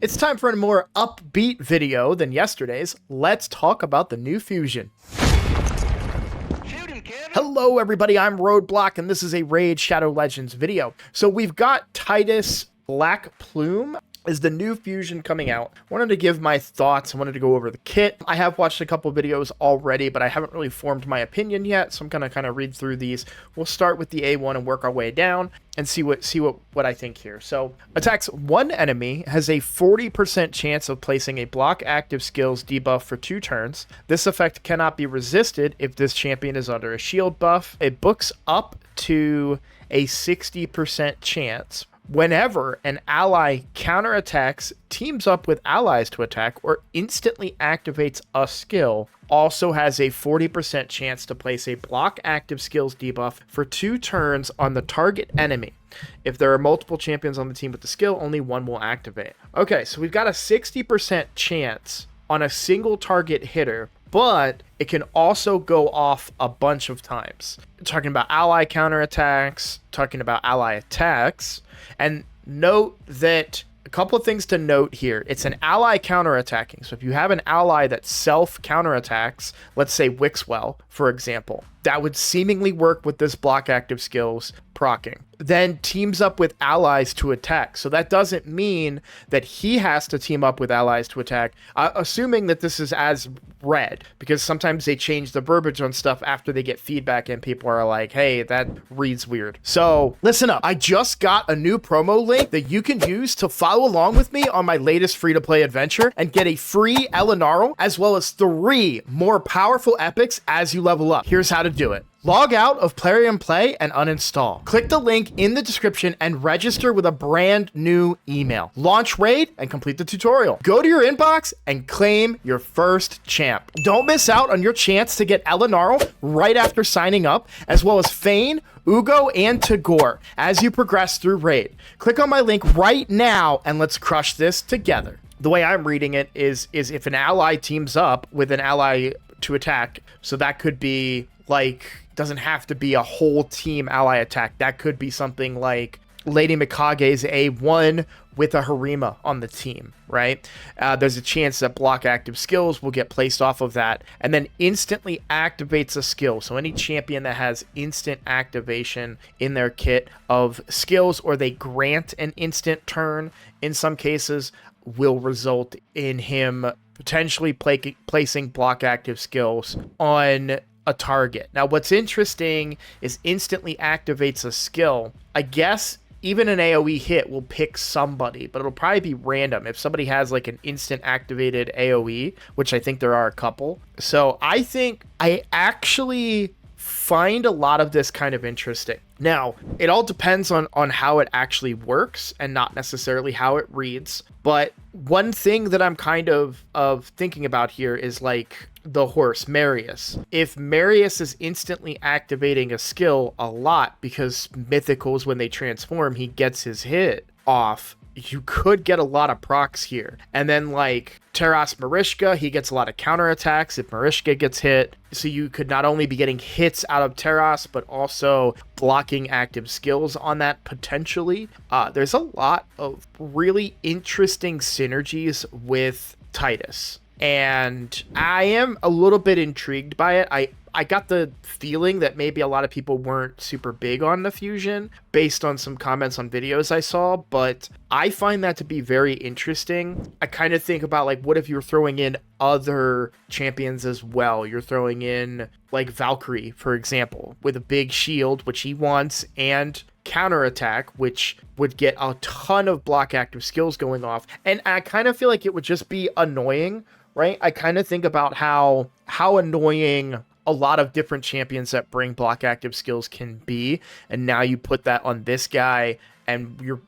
It's time for a more upbeat video than yesterday's. Let's talk about the new fusion. Hello everybody, I'm Roadblock and this is a Raid Shadow Legends video. So we've got TITUS BLACKPLUME is the new fusion coming out. Wanted to give my thoughts. I wanted to go over the kit. I have watched a couple videos already, but I haven't really formed my opinion yet, so I'm gonna kind of read through these. We'll start with the A1 and work our way down and see what I think here. So attacks one enemy, has a 40% chance of placing a block active skills debuff for 2 turns. This effect cannot be resisted if this champion is under a shield buff. It books up to a 60% chance whenever an ally counterattacks, teams up with allies to attack, or instantly activates a skill, also has a 40% chance to place a block active skills debuff for 2 turns on the target enemy. If there are multiple champions on the team with the skill, only one will activate. Okay, so we've got a 60% chance on a single target hitter, but it can also go off a bunch of times. Talking about ally counterattacks, talking about ally attacks, and note that a couple of things to note here. It's an ally counterattacking. So if you have an ally that self counterattacks, let's say Wixwell, for example, that would seemingly work with this block active skills proccing. Then teams up with allies to attack. So that doesn't mean that he has to team up with allies to attack, assuming that this is as read, because sometimes they change the verbiage on stuff after they get feedback and people are like, hey, that reads weird. So listen up. I just got a new promo link that you can use to follow along with me on my latest free-to-play adventure and get a free Elenaril as well as 3 more powerful epics as you level up. Here's how to do it. Log out of Plarium Play and uninstall. Click the link in the description and register with a brand new email. Launch Raid and complete the tutorial. Go to your inbox and claim your first champ. Don't miss out on your chance to get Elenaril right after signing up, as well as Fayne, Uugo, and Tagoar as you progress through Raid. Click on my link right now and let's crush this together. The way I'm reading it is if an ally teams up with an ally to attack, so that could be like, doesn't have to be a whole team ally attack. That could be something like Lady Mikage's A1 with a Harima on the team, right? There's a chance that block active skills will get placed off of that and then instantly activates a skill. So any champion that has instant activation in their kit of skills, or they grant an instant turn in some cases, will result in him potentially placing block active skills on a target. Now, what's interesting is instantly activates a skill. I guess even an AoE hit will pick somebody, but it'll probably be random if somebody has like an instant activated AoE, which I think there are a couple. So I think I actually find a lot of this kind of interesting. Now, it all depends on how it actually works and not necessarily how it reads. But one thing that I'm kind of thinking about here is like the horse Marius. If Marius is instantly activating a skill a lot because mythicals, when they transform, he gets his hit off, you could get a lot of procs here. And then like Taras Marishka, he gets a lot of counterattacks if Marishka gets hit. So you could not only be getting hits out of Taras, but also blocking active skills on that potentially. There's a lot of really interesting synergies with TITUS. And I am a little bit intrigued by it. I got the feeling that maybe a lot of people weren't super big on the fusion based on some comments on videos I saw, but I find that to be very interesting. I kind of think about like, what if you're throwing in other champions as well? You're throwing in like Valkyrie, for example, with a big shield, which he wants, and counterattack, which would get a ton of block active skills going off. And I kind of feel like it would just be annoying, right? I kind of think about how annoying a lot of different champions that bring block active skills can be, and now you put that on this guy and you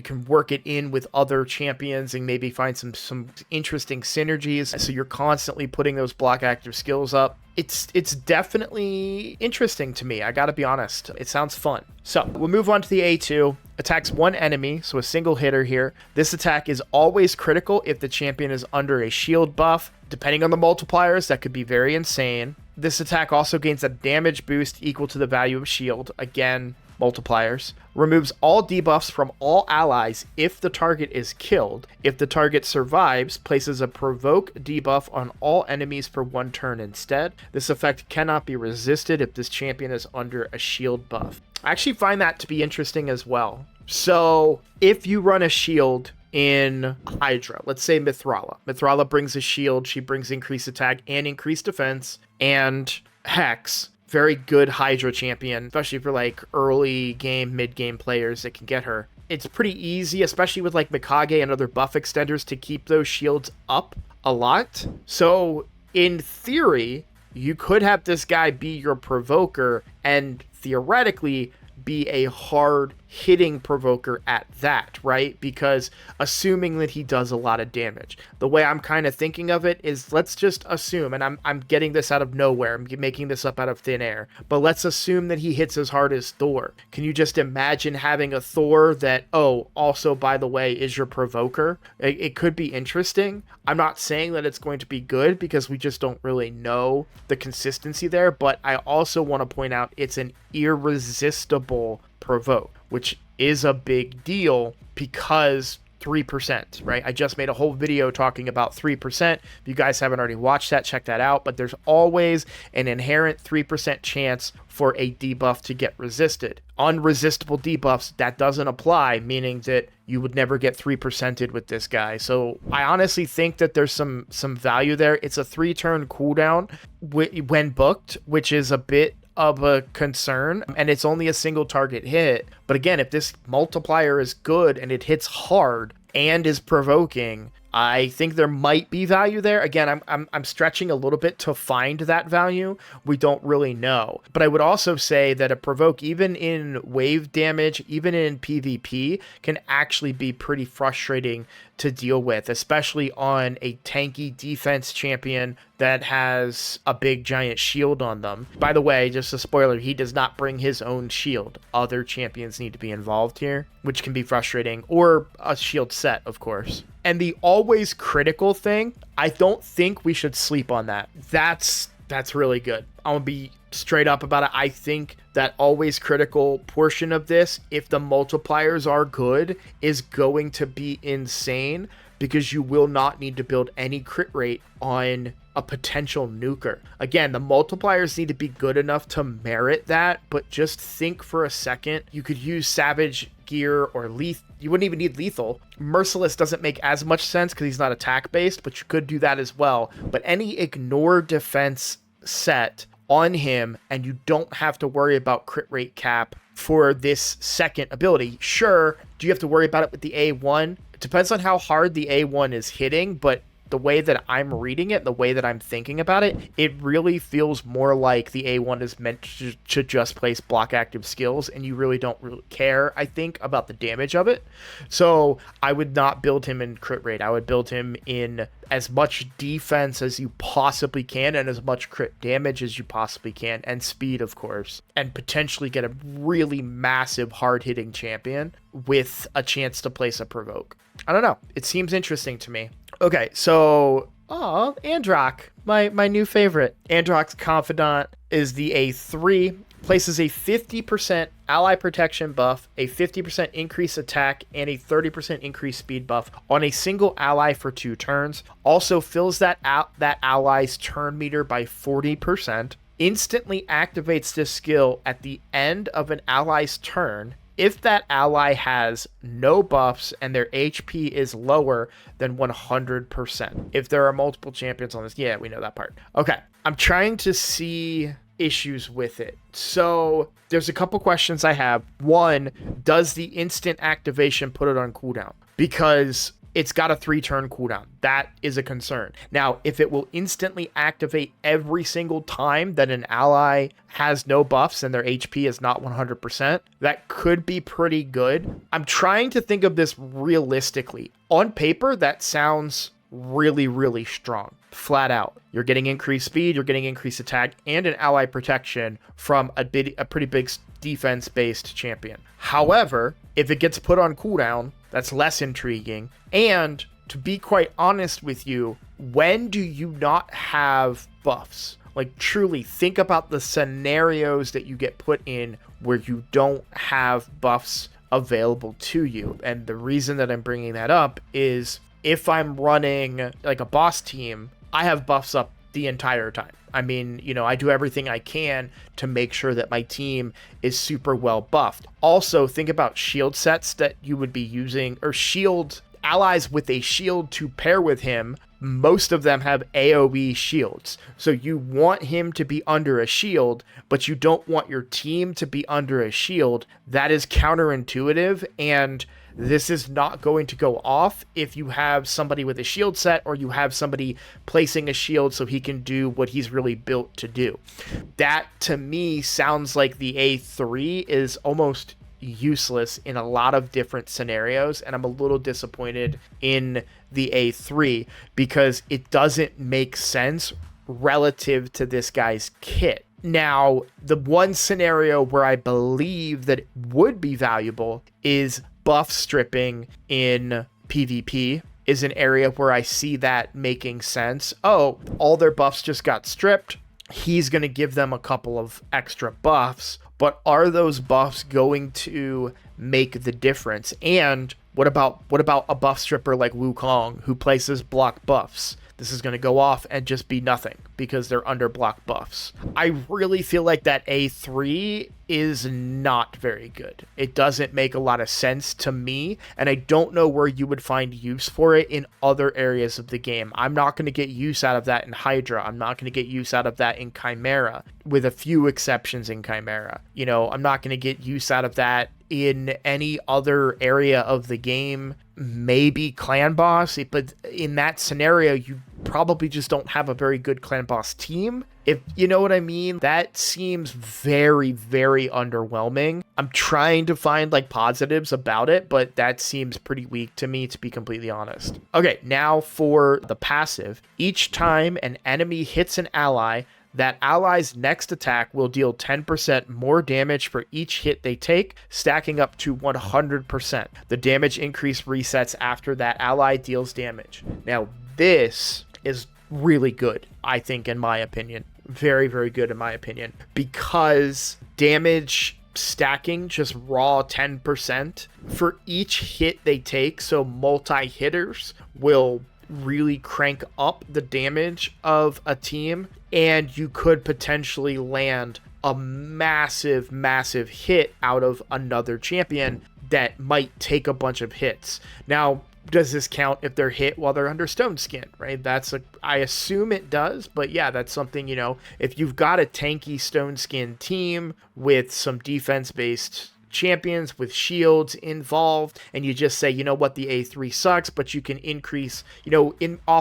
can work it in with other champions and maybe find some interesting synergies. So you're constantly putting those block active skills up. It's definitely interesting to me. I gotta be honest. It sounds fun. So we'll move on to the A2. Attacks one enemy, so a single hitter here. This attack is always critical if the champion is under a shield buff. Depending on the multipliers, that could be very insane. This attack also gains a damage boost equal to the value of shield. Again, multipliers. Removes all debuffs from all allies if the target is killed. If the target survives, places a provoke debuff on all enemies for 1 turn instead. This effect cannot be resisted if this champion is under a shield buff. I actually find that to be interesting as well. So if you run a shield in Hydra, let's say Mithrala. Mithrala brings a shield, she brings increased attack and increased defense, and Hex, very good Hydra champion, especially for like early game, mid game players that can get her. It's pretty easy, especially with like Mikage and other buff extenders, to keep those shields up a lot. So in theory, you could have this guy be your provoker and theoretically be a hard hitting provoker at that, right? Because assuming that he does a lot of damage. The way I'm kind of thinking of it is, let's just assume, and I'm getting this out of nowhere, I'm making this up out of thin air, but let's assume that he hits as hard as Thor. Can you just imagine having a Thor that, oh, also, by the way, is your provoker? It could be interesting. I'm not saying that it's going to be good because we just don't really know the consistency there, but I also want to point out it's an irresistible provoke, which is a big deal because 3%, right? I just made a whole video talking about 3%. If you guys haven't already watched that, check that out. But there's always an inherent 3% chance for a debuff to get resisted. Unresistible debuffs, that doesn't apply, meaning that you would never get 3%ed with this guy. So I honestly think that there's some value there. It's a 3-turn cooldown when booked, which is a bit of a concern, and it's only a single target hit. But again, if this multiplier is good and it hits hard and is provoking, I think there might be value there. Again, I'm stretching a little bit to find that value. We don't really know. But I would also say that a provoke, even in wave damage, even in PvP, can actually be pretty frustrating to deal with, especially on a tanky defense champion that has a big giant shield on them. By the way, just a spoiler, he does not bring his own shield. Other champions need to be involved here, which can be frustrating, or a shield set, of course. And the always critical thing, I don't think we should sleep on that. That's really good. I'm gonna be straight up about it. I think that always critical portion of this, if the multipliers are good, is going to be insane, because you will not need to build any crit rate on a potential nuker. Again, the multipliers need to be good enough to merit that, but just think for a second. You could use Savage Gear or Lethal. You wouldn't even need Lethal. Merciless doesn't make as much sense because he's not attack based, but you could do that as well. But any ignore defense set on him, and you don't have to worry about crit rate cap for this second ability. Sure, do you have to worry about it with the A1? It depends on how hard the A1 is hitting, but the way that I'm reading it, the way that I'm thinking about it, it really feels more like the A1 is meant to just place block active skills, and you really don't really care, I think, about the damage of it. So I would not build him in crit rate. I would build him in as much defense as you possibly can and as much crit damage as you possibly can, and speed, of course, and potentially get a really massive hard-hitting champion with a chance to place a provoke. I don't know. It seems interesting to me. Okay, so, Androck, my new favorite. Androck's Confidant is the A3, places a 50% ally protection buff, a 50% increase attack, and a 30% increase speed buff on a single ally for 2 turns. Also fills that ally's turn meter by 40%. Instantly activates this skill at the end of an ally's turn if that ally has no buffs and their HP is lower than 100%. If there are multiple champions on this, yeah, we know that part. Okay, I'm trying to see issues with it. So there's a couple questions I have. One, does the instant activation put it on cooldown? Because it's got a 3-turn cooldown. That is a concern. Now, if it will instantly activate every single time that an ally has no buffs and their HP is not 100%, that could be pretty good. I'm trying to think of this realistically. On paper, that sounds really, really strong. Flat out. You're getting increased speed, you're getting increased attack, and an ally protection from a pretty big defense-based champion. However, if it gets put on cooldown, that's less intriguing. And to be quite honest with you, when do you not have buffs? Like, truly think about the scenarios that you get put in where you don't have buffs available to you. And the reason that I'm bringing that up is if I'm running like a boss team, I have buffs up the entire time. I mean, you know, I do everything I can to make sure that my team is super well buffed. Also, think about shield sets that you would be using, or shield allies with a shield to pair with him. Most of them have AoE shields. So you want him to be under a shield, but you don't want your team to be under a shield. That is counterintuitive, and this is not going to go off if you have somebody with a shield set, or you have somebody placing a shield so he can do what he's really built to do. That, to me, sounds like the A3 is almost useless in a lot of different scenarios, and I'm a little disappointed in the A3 because it doesn't make sense relative to this guy's kit. Now, the one scenario where I believe that it would be valuable is buff stripping in PvP is an area where I see that making sense. Oh, all their buffs just got stripped. He's going to give them a couple of extra buffs, but are those buffs going to make the difference? And what about a buff stripper like Wukong who places block buffs? This is going to go off and just be nothing because they're under block buffs. I really feel like that A3 is not very good. It doesn't make a lot of sense to me, and I don't know where you would find use for it in other areas of the game. I'm not going to get use out of that in Hydra. I'm not going to get use out of that in Chimera, with a few exceptions in Chimera. You know, I'm not going to get use out of that in any other area of the game. Maybe clan boss, but in that scenario, you probably just don't have a very good clan boss team. If you know what I mean, that seems very, very underwhelming. I'm trying to find like positives about it, but that seems pretty weak to me, to be completely honest. Okay, now for the passive. Each time an enemy hits an ally, that ally's next attack will deal 10% more damage for each hit they take, stacking up to 100%. The damage increase resets after that ally deals damage. Now, this is really good, I think, in my opinion. Very, very good in my opinion, because damage stacking just raw 10% for each hit they take, so multi-hitters will really crank up the damage of a team, and you could potentially land a massive, massive hit out of another champion that might take a bunch of hits. Now, does this count if they're hit while they're under stone skin, right? I assume it does, but yeah, that's something, you know, if you've got a tanky stone skin team with some defense-based champions with shields involved, and you just say, you know what, the A3 sucks, but you can increase, you know,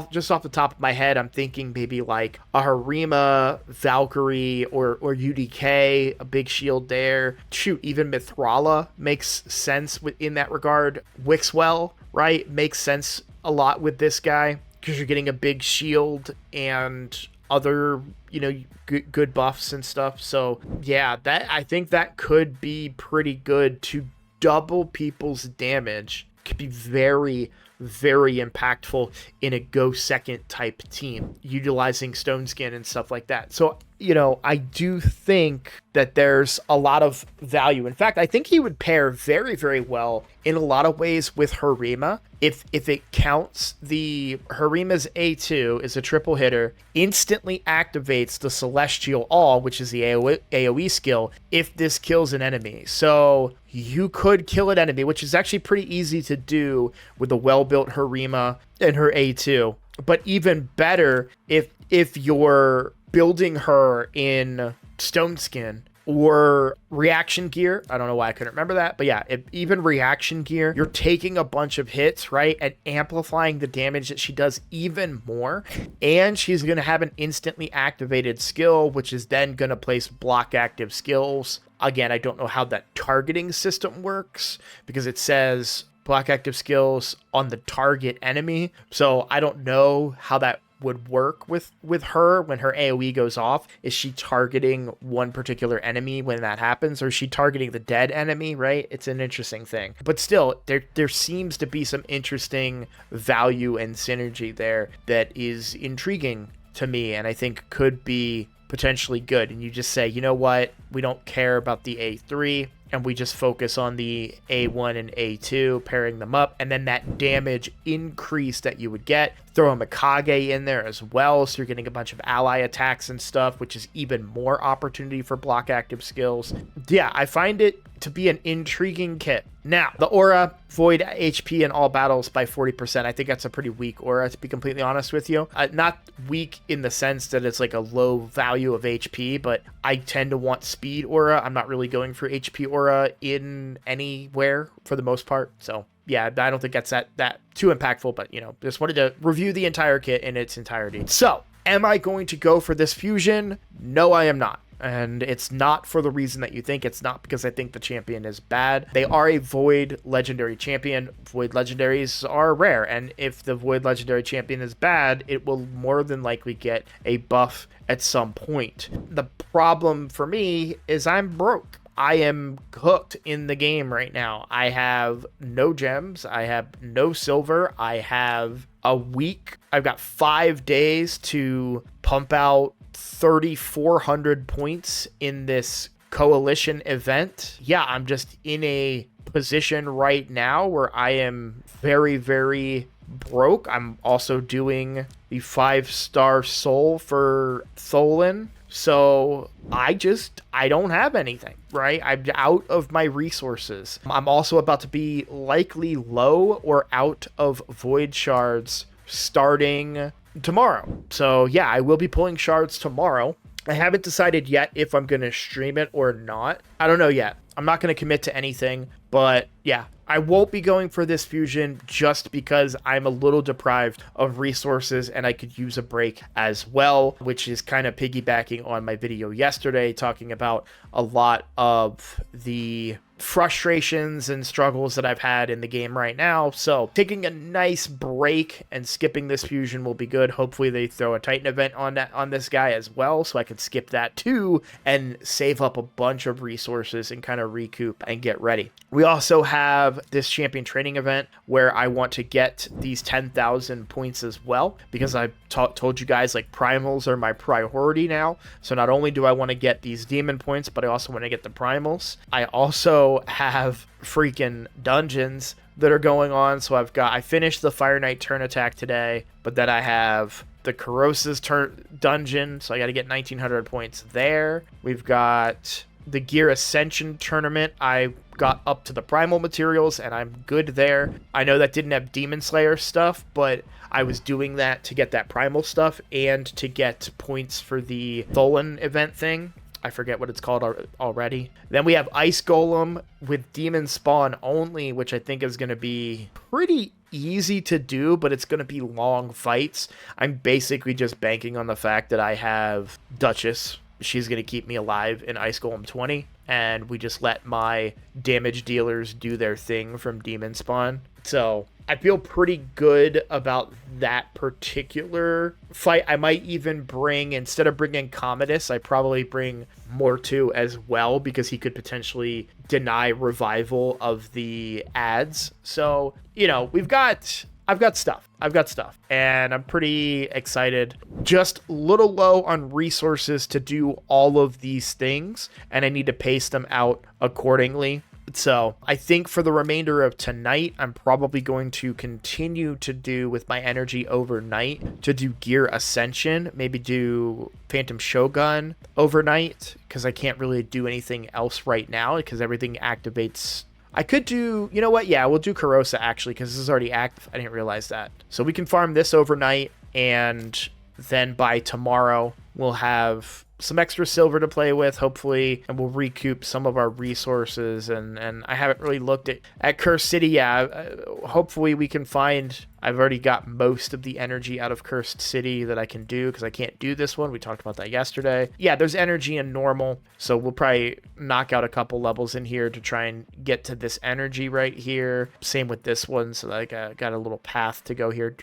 just off the top of my head, I'm thinking maybe like a Harima, Valkyrie, or UDK, a big shield there. Shoot, even Mithrala makes sense in that regard. Wixwell, right, makes sense a lot with this guy because you're getting a big shield and other, you know, good buffs and stuff. So yeah, I think that could be pretty good to double people's damage. Could be very, very impactful in a go second type team utilizing stone skin and stuff like that. So, you know, I do think that there's a lot of value. In fact, I think he would pair very, very well in a lot of ways with Harima. If it counts, the Harima's A2 is a triple hitter, instantly activates the Celestial All, which is the AoE skill, if this kills an enemy. So you could kill an enemy, which is actually pretty easy to do with a well-built Harima and her A2. But even better if you're building her in stone skin or reaction gear. I don't know why I couldn't remember that, but yeah, even reaction gear, you're taking a bunch of hits, right, and amplifying the damage that she does even more. And she's going to have an instantly activated skill, which is then going to place block active skills. Again, I don't know how that targeting system works because it says block active skills on the target enemy. So I don't know how that would work with her when her AoE goes off. Is she targeting one particular enemy when that happens, or is she targeting the dead enemy, right? It's an interesting thing. But still, there seems to be some interesting value and synergy there that is intriguing to me, and I think could be potentially good. And you just say, you know what, we don't care about the A3, and we just focus on the A1 and A2, pairing them up, and then that damage increase that you would get, throw a Mikage in there as well, so you're getting a bunch of ally attacks and stuff, which is even more opportunity for block active skills. Yeah, I find it to be an intriguing kit. Now, the aura, void HP in all battles by 40%. I think that's a pretty weak aura, to be completely honest with you. Not weak in the sense that it's like a low value of HP, but I tend to want speed aura. I'm not really going for HP aura in anywhere for the most part. So yeah, I don't think that's that too impactful, but you know, just wanted to review the entire kit in its entirety. So am I going to go for this fusion? No, I am not. And it's not for the reason that you think. It's not because I think the champion is bad. They are a Void Legendary champion. Void Legendaries are rare. And if the Void Legendary champion is bad, it will more than likely get a buff at some point. The problem for me is I'm broke. I am hooked in the game right now. I have no gems. I have no silver. I have a week. I've got 5 days to pump out 3,400 points in this coalition event. Yeah, I'm just in a position right now where I am very, very broke. I'm also doing the 5-star soul for Tholen. So I don't have anything, right? I'm out of my resources. I'm also about to be likely low or out of void shards starting tomorrow. So yeah, I will be pulling shards tomorrow. I haven't decided yet if I'm going to stream it or not. I don't know yet. I'm not going to commit to anything, but yeah, I won't be going for this fusion just because I'm a little deprived of resources and I could use a break as well, which is kind of piggybacking on my video yesterday talking about a lot of the frustrations and struggles that I've had in the game right now. So taking a nice break and skipping this fusion will be good. Hopefully they throw a Titan event on this guy as well, so I can skip that too and save up a bunch of resources and kind of recoup and get ready. We also have this champion training event where I want to get these 10,000 points as well, because I've told you guys like primals are my priority now. So not only do I want to get these demon points, but I also want to get the primals. I also have freaking dungeons that are going on. So I finished the Fire Knight turn attack today, but then I have the Corrosa's turn dungeon, so I got to get 1,900 points there. We've got the Gear Ascension tournament. I got up to the primal materials and I'm good there. I know that didn't have Demon Slayer stuff, but I was doing that to get that primal stuff and to get points for the Tholen event thing. I forget what it's called already. Then we have Ice Golem with Demon Spawn only, which I think is going to be pretty easy to do, but it's going to be long fights. I'm basically just banking on the fact that I have Duchess. She's going to keep me alive in Ice Golem 20, and we just let my damage dealers do their thing from Demon Spawn. So I feel pretty good about that particular fight. I might even bring, instead of bringing Commodus, I probably bring Mortu as well, because he could potentially deny revival of the ads. So, you know, I've got stuff, and I'm pretty excited. Just a little low on resources to do all of these things, and I need to pace them out accordingly. So I think for the remainder of tonight, I'm probably going to continue to do with my energy overnight to do Gear Ascension, maybe do Phantom Shogun overnight, because I can't really do anything else right now because everything activates. I could do, you know what? Yeah, we'll do Corrosa actually, because this is already active. I didn't realize that. So we can farm this overnight, and then by tomorrow we'll have some extra silver to play with, hopefully, and we'll recoup some of our resources. And I haven't really looked at Cursed City. Yeah, hopefully we can find. I've already got most of the energy out of Cursed City that I can do, because I can't do this one. We talked about that yesterday. Yeah, there's energy in normal, so we'll probably knock out a couple levels in here to try and get to this energy right here. Same with this one, so I got a little path to go here.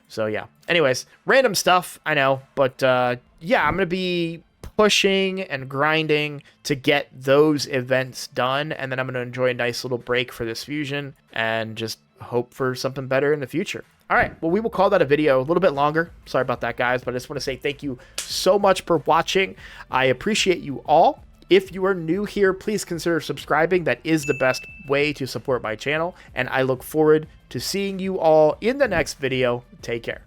So yeah. Anyways, random stuff, I know, but yeah, I'm gonna be pushing and grinding to get those events done, and then I'm gonna enjoy a nice little break for this fusion and just hope for something better in the future. All right, well, we will call that a video. A little bit longer. Sorry about that, guys, but I just want to say thank you so much for watching. I appreciate you all. If you are new here, please consider subscribing. That is the best way to support my channel, and I look forward to seeing you all in the next video. Take care.